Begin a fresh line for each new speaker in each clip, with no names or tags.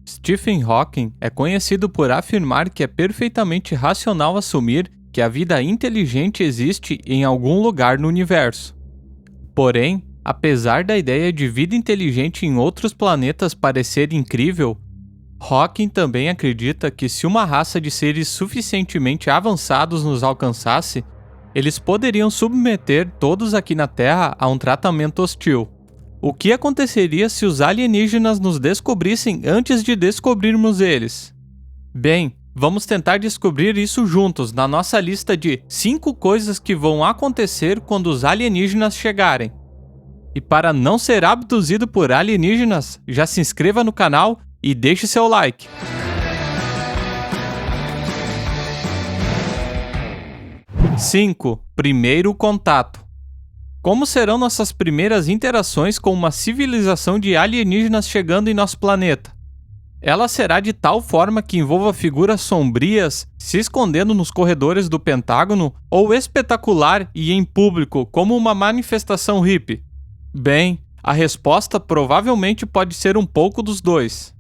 Stephen Hawking é conhecido por afirmar que é perfeitamente racional assumir que a vida inteligente existe em algum lugar no universo. Porém, apesar da ideia de vida inteligente em outros planetas parecer incrível, Hawking também acredita que se uma raça de seres suficientemente avançados nos alcançasse, eles poderiam submeter todos aqui na Terra a um tratamento hostil. O que aconteceria se os alienígenas nos descobrissem antes de descobrirmos eles? Bem, vamos tentar descobrir isso juntos na nossa lista de 5 coisas que vão acontecer quando os alienígenas chegarem. E para não ser abduzido por alienígenas, já se inscreva no canal e deixe seu like. (5) Primeiro contato. Como serão nossas primeiras interações com uma civilização de alienígenas chegando em nosso planeta? Ela será de tal forma que envolva figuras sombrias se escondendo nos corredores do Pentágono ou espetacular e em público como uma manifestação hippie? Bem, a resposta provavelmente pode ser um pouco dos dois.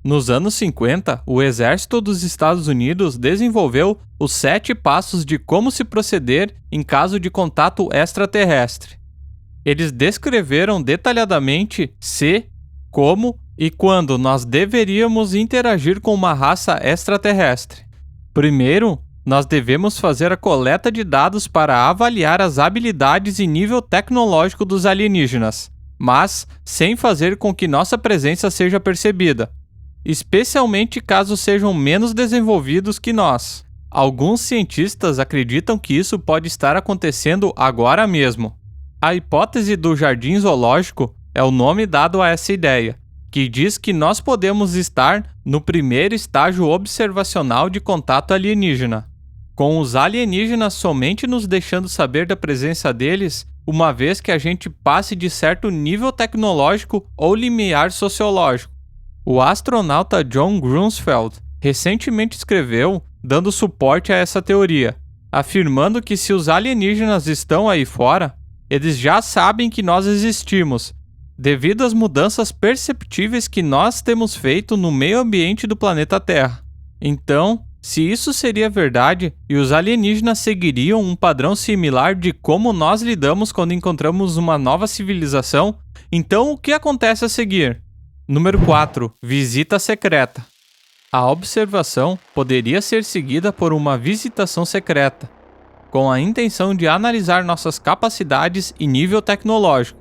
Nos anos 50, o exército dos Estados Unidos desenvolveu os 7 passos de como se proceder em caso de contato extraterrestre. Eles descreveram detalhadamente se, como e quando nós deveríamos interagir com uma raça extraterrestre. Primeiro, nós devemos fazer a coleta de dados para avaliar as habilidades e nível tecnológico dos alienígenas, mas sem fazer com que nossa presença seja percebida, especialmente caso sejam menos desenvolvidos que nós. Alguns cientistas acreditam que isso pode estar acontecendo agora mesmo. A hipótese do jardim zoológico é o nome dado a essa ideia, que diz que nós podemos estar no primeiro estágio observacional de contato alienígena, com os alienígenas somente nos deixando saber da presença deles uma vez que a gente passe de certo nível tecnológico ou limiar sociológico. O astronauta John Grunsfeld recentemente escreveu, dando suporte a essa teoria, afirmando que se os alienígenas estão aí fora, eles já sabem que nós existimos, devido às mudanças perceptíveis que nós temos feito no meio ambiente do planeta Terra. Então, se isso seria verdade e os alienígenas seguiriam um padrão similar de como nós lidamos quando encontramos uma nova civilização, então o que acontece a seguir? Número 4. Visita secreta. A observação poderia ser seguida por uma visitação secreta, com a intenção de analisar nossas capacidades e nível tecnológico.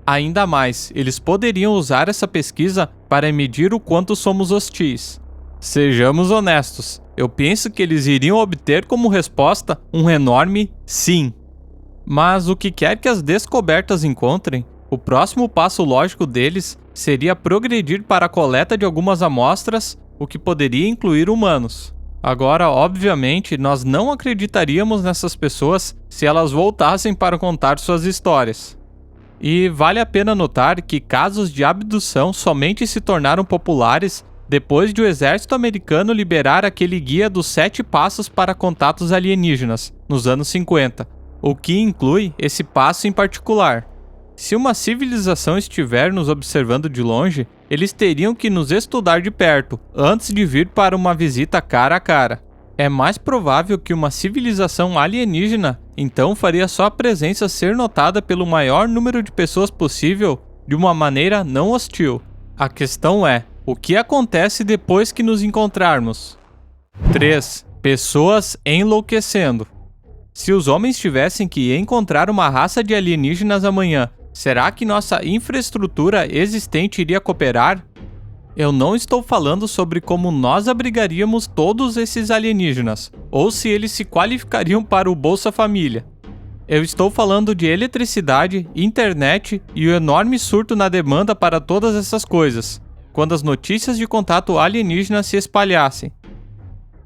Ainda mais, eles poderiam usar essa pesquisa para medir o quanto somos hostis. Sejamos honestos, eu penso que eles iriam obter como resposta um enorme sim. Mas o que quer que as descobertas encontrem, o próximo passo lógico deles seria progredir para a coleta de algumas amostras, o que poderia incluir humanos. Agora, obviamente, nós não acreditaríamos nessas pessoas se elas voltassem para contar suas histórias. E vale a pena notar que casos de abdução somente se tornaram populares depois de o exército americano liberar aquele guia dos 7 passos para contatos alienígenas, nos anos 50, o que inclui esse passo em particular. Se uma civilização estiver nos observando de longe, eles teriam que nos estudar de perto, antes de vir para uma visita cara a cara. É mais provável que uma civilização alienígena então faria sua presença ser notada pelo maior número de pessoas possível de uma maneira não hostil. A questão é, o que acontece depois que nos encontrarmos? 3. Pessoas enlouquecendo. Se os homens tivessem que encontrar uma raça de alienígenas amanhã, será que nossa infraestrutura existente iria cooperar? Eu não estou falando sobre como nós abrigaríamos todos esses alienígenas, ou se eles se qualificariam para o Bolsa Família. Eu estou falando de eletricidade, internet e o enorme surto na demanda para todas essas coisas, quando as notícias de contato alienígena se espalhassem.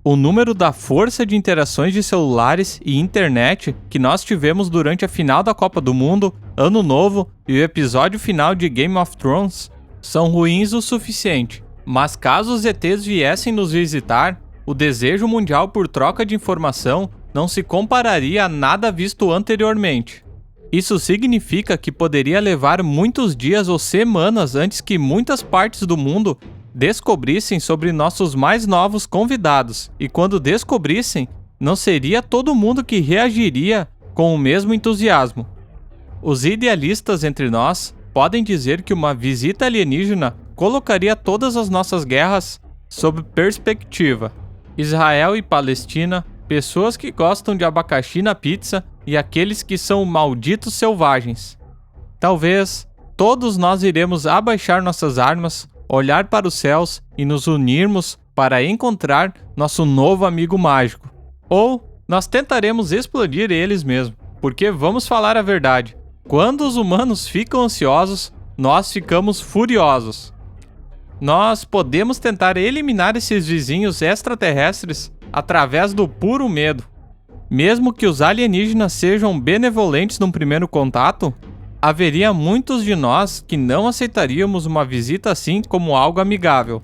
O número da força de interações de celulares e internet que nós tivemos durante a final da Copa do Mundo, Ano Novo e o episódio final de Game of Thrones são ruins o suficiente, mas caso os ETs viessem nos visitar, o desejo mundial por troca de informação não se compararia a nada visto anteriormente. Isso significa que poderia levar muitos dias ou semanas antes que muitas partes do mundo descobrissem sobre nossos mais novos convidados, e quando descobrissem, não seria todo mundo que reagiria com o mesmo entusiasmo. Os idealistas entre nós podem dizer que uma visita alienígena colocaria todas as nossas guerras sob perspectiva. Israel e Palestina, pessoas que gostam de abacaxi na pizza e aqueles que são malditos selvagens. Talvez todos nós iremos abaixar nossas armas, olhar para os céus e nos unirmos para encontrar nosso novo amigo mágico. Ou nós tentaremos explodir eles mesmo, porque vamos falar a verdade. Quando os humanos ficam ansiosos, nós ficamos furiosos. Nós podemos tentar eliminar esses vizinhos extraterrestres através do puro medo. Mesmo que os alienígenas sejam benevolentes num primeiro contato, haveria muitos de nós que não aceitaríamos uma visita assim como algo amigável.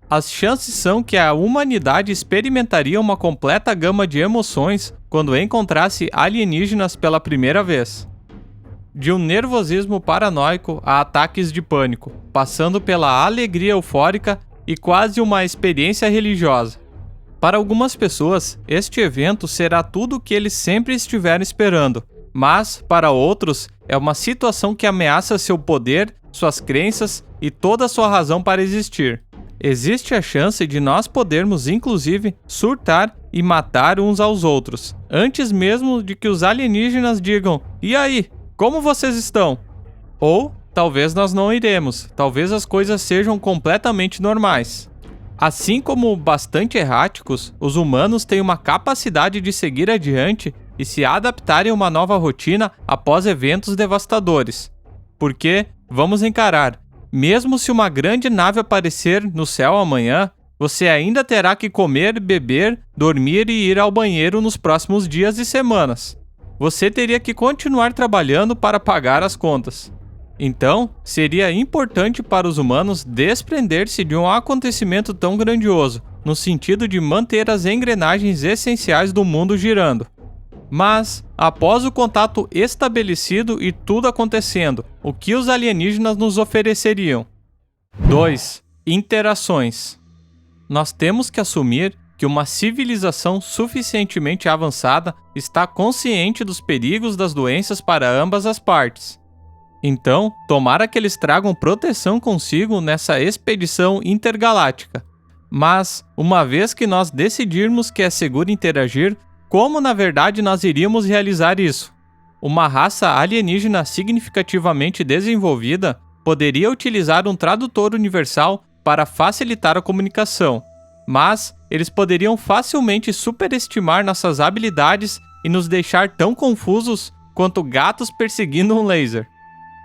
As chances são que a humanidade experimentaria uma completa gama de emoções quando encontrasse alienígenas pela primeira vez. De um nervosismo paranoico a ataques de pânico, passando pela alegria eufórica e quase uma experiência religiosa. Para algumas pessoas, este evento será tudo o que eles sempre estiveram esperando, mas, para outros, é uma situação que ameaça seu poder, suas crenças e toda a sua razão para existir. Existe a chance de nós podermos, inclusive, surtar e matar uns aos outros, antes mesmo de que os alienígenas digam: "E aí, como vocês estão?" Ou, talvez nós não iremos, talvez as coisas sejam completamente normais. Assim como bastante erráticos, os humanos têm uma capacidade de seguir adiante e se adaptarem a uma nova rotina após eventos devastadores. Porque, vamos encarar, mesmo se uma grande nave aparecer no céu amanhã, você ainda terá que comer, beber, dormir e ir ao banheiro nos próximos dias e semanas. Você teria que continuar trabalhando para pagar as contas. Então, seria importante para os humanos desprender-se de um acontecimento tão grandioso, no sentido de manter as engrenagens essenciais do mundo girando. Mas, após o contato estabelecido e tudo acontecendo, o que os alienígenas nos ofereceriam? 2. Interações. Nós temos que assumir que uma civilização suficientemente avançada está consciente dos perigos das doenças para ambas as partes. Então, tomara que eles tragam proteção consigo nessa expedição intergaláctica. Mas, uma vez que nós decidirmos que é seguro interagir, como na verdade nós iríamos realizar isso? Uma raça alienígena significativamente desenvolvida poderia utilizar um tradutor universal para facilitar a comunicação, mas eles poderiam facilmente superestimar nossas habilidades e nos deixar tão confusos quanto gatos perseguindo um laser.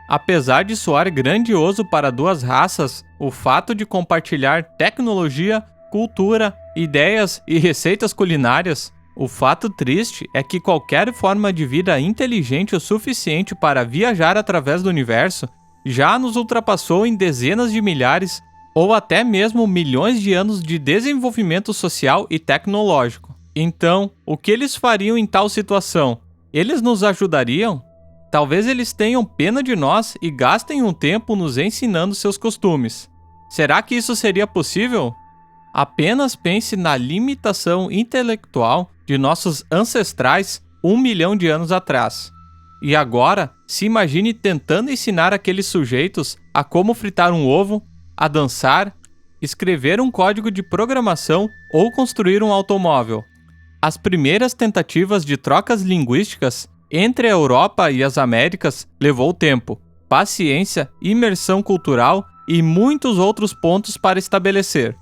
Apesar de soar grandioso para duas raças, o fato de compartilhar tecnologia, cultura, ideias e receitas culinárias, o fato triste é que qualquer forma de vida inteligente o suficiente para viajar através do universo já nos ultrapassou em dezenas de milhares ou até mesmo milhões de anos de desenvolvimento social e tecnológico. Então, o que eles fariam em tal situação? Eles nos ajudariam? Talvez eles tenham pena de nós e gastem um tempo nos ensinando seus costumes. Será que isso seria possível? Apenas pense na limitação intelectual de nossos ancestrais 1 milhão de anos atrás. E agora, se imagine tentando ensinar aqueles sujeitos a como fritar um ovo, a dançar, escrever um código de programação ou construir um automóvel. As primeiras tentativas de trocas linguísticas entre a Europa e as Américas levou tempo, paciência, imersão cultural e muitos outros pontos para estabelecer.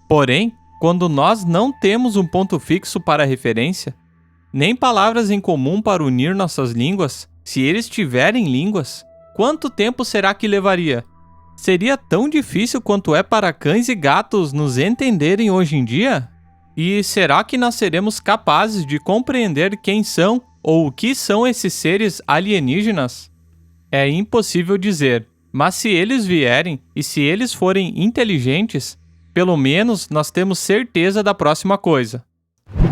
Porém, quando nós não temos um ponto fixo para referência, nem palavras em comum para unir nossas línguas, se eles tiverem línguas, quanto tempo será que levaria? Seria tão difícil quanto é para cães e gatos nos entenderem hoje em dia? E será que nós seremos capazes de compreender quem são ou o que são esses seres alienígenas? É impossível dizer, mas se eles vierem e se eles forem inteligentes, pelo menos nós temos certeza da próxima coisa.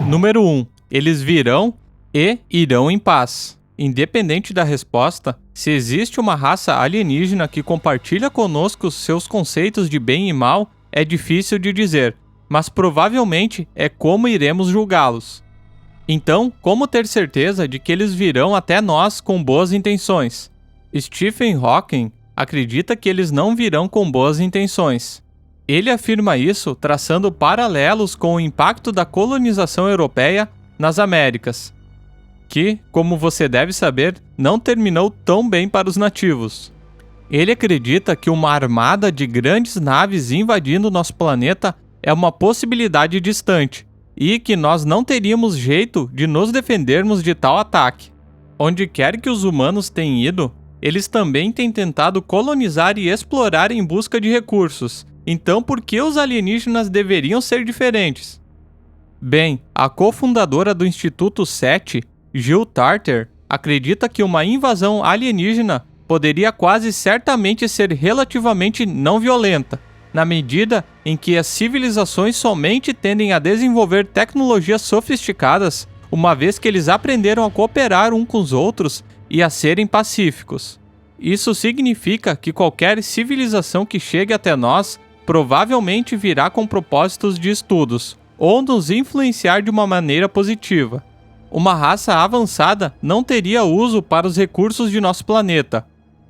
Número 1. Eles virão e irão em paz. Independente da resposta, se existe uma raça alienígena que compartilha conosco seus conceitos de bem e mal, é difícil de dizer, mas provavelmente é como iremos julgá-los. Então, como ter certeza de que eles virão até nós com boas intenções? Stephen Hawking acredita que eles não virão com boas intenções. Ele afirma isso traçando paralelos com o impacto da colonização europeia nas Américas, que, como você deve saber, não terminou tão bem para os nativos. Ele acredita que uma armada de grandes naves invadindo nosso planeta é uma possibilidade distante, e que nós não teríamos jeito de nos defendermos de tal ataque. Onde quer que os humanos tenham ido, eles também têm tentado colonizar e explorar em busca de recursos. Então, por que os alienígenas deveriam ser diferentes? Bem, a cofundadora do Instituto SETI, Jill Tarter, acredita que uma invasão alienígena poderia quase certamente ser relativamente não violenta, na medida em que as civilizações somente tendem a desenvolver tecnologias sofisticadas, uma vez que eles aprenderam a cooperar uns com os outros e a serem pacíficos. Isso significa que qualquer civilização que chegue até nós provavelmente virá com propósitos de estudos, ou nos influenciar de uma maneira positiva. Uma raça avançada não teria uso para os recursos de nosso planeta,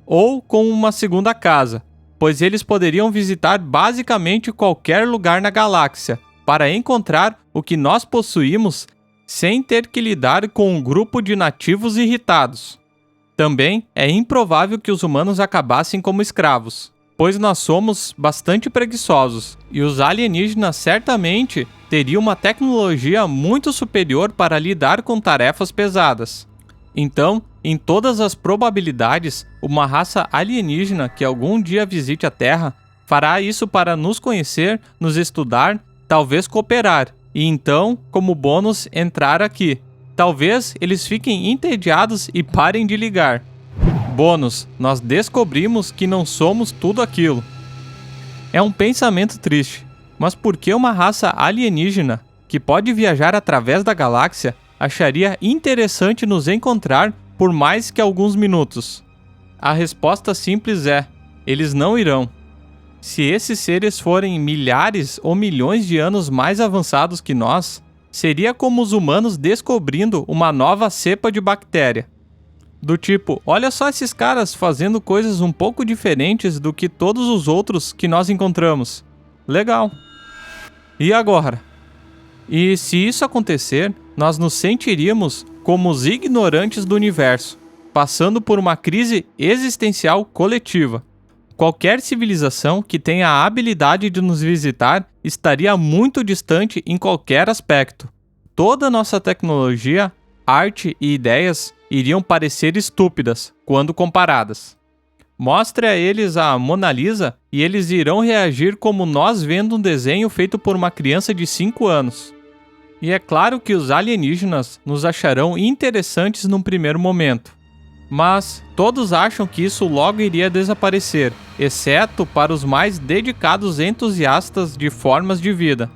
ou com uma segunda casa, pois eles poderiam visitar basicamente qualquer lugar na galáxia para encontrar o que nós possuímos sem ter que lidar com um grupo de nativos irritados. Também é improvável que os humanos acabassem como escravos, pois nós somos bastante preguiçosos, e os alienígenas certamente teriam uma tecnologia muito superior para lidar com tarefas pesadas. Então, em todas as probabilidades, uma raça alienígena que algum dia visite a Terra fará isso para nos conhecer, nos estudar, talvez cooperar, e então, como bônus, entrar aqui. Talvez eles fiquem entediados e parem de ligar. Bônus, nós descobrimos que não somos tudo aquilo. É um pensamento triste, mas por que uma raça alienígena, que pode viajar através da galáxia, acharia interessante nos encontrar por mais que alguns minutos? A resposta simples é: eles não irão. Se esses seres forem milhares ou milhões de anos mais avançados que nós, seria como os humanos descobrindo uma nova cepa de bactéria. Do tipo, olha só esses caras fazendo coisas um pouco diferentes do que todos os outros que nós encontramos. Legal. E agora? E se isso acontecer, nós nos sentiríamos como os ignorantes do universo, passando por uma crise existencial coletiva. Qualquer civilização que tenha a habilidade de nos visitar estaria muito distante em qualquer aspecto. Toda nossa tecnologia, arte e ideias iriam parecer estúpidas quando comparadas. Mostre a eles a Mona Lisa e eles irão reagir como nós vendo um desenho feito por uma criança de 5 anos. E é claro que os alienígenas nos acharão interessantes num primeiro momento. Mas todos acham que isso logo iria desaparecer, exceto para os mais dedicados entusiastas de formas de vida.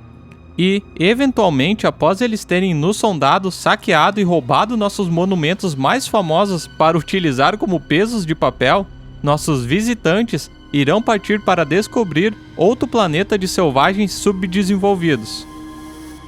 E, eventualmente, após eles terem nos sondado, saqueado e roubado nossos monumentos mais famosos para utilizar como pesos de papel, nossos visitantes irão partir para descobrir outro planeta de selvagens subdesenvolvidos.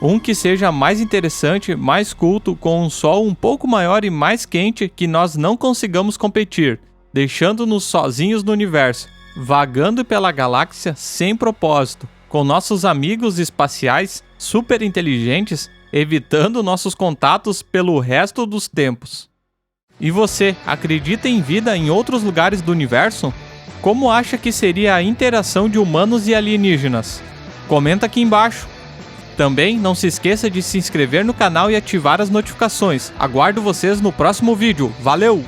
Um que seja mais interessante, mais culto, com um sol um pouco maior e mais quente que nós não consigamos competir, deixando-nos sozinhos no universo, vagando pela galáxia sem propósito, com nossos amigos espaciais super inteligentes, evitando nossos contatos pelo resto dos tempos. E você, acredita em vida em outros lugares do universo? Como acha que seria a interação de humanos e alienígenas? Comenta aqui embaixo. Também não se esqueça de se inscrever no canal e ativar as notificações. Aguardo vocês no próximo vídeo. Valeu!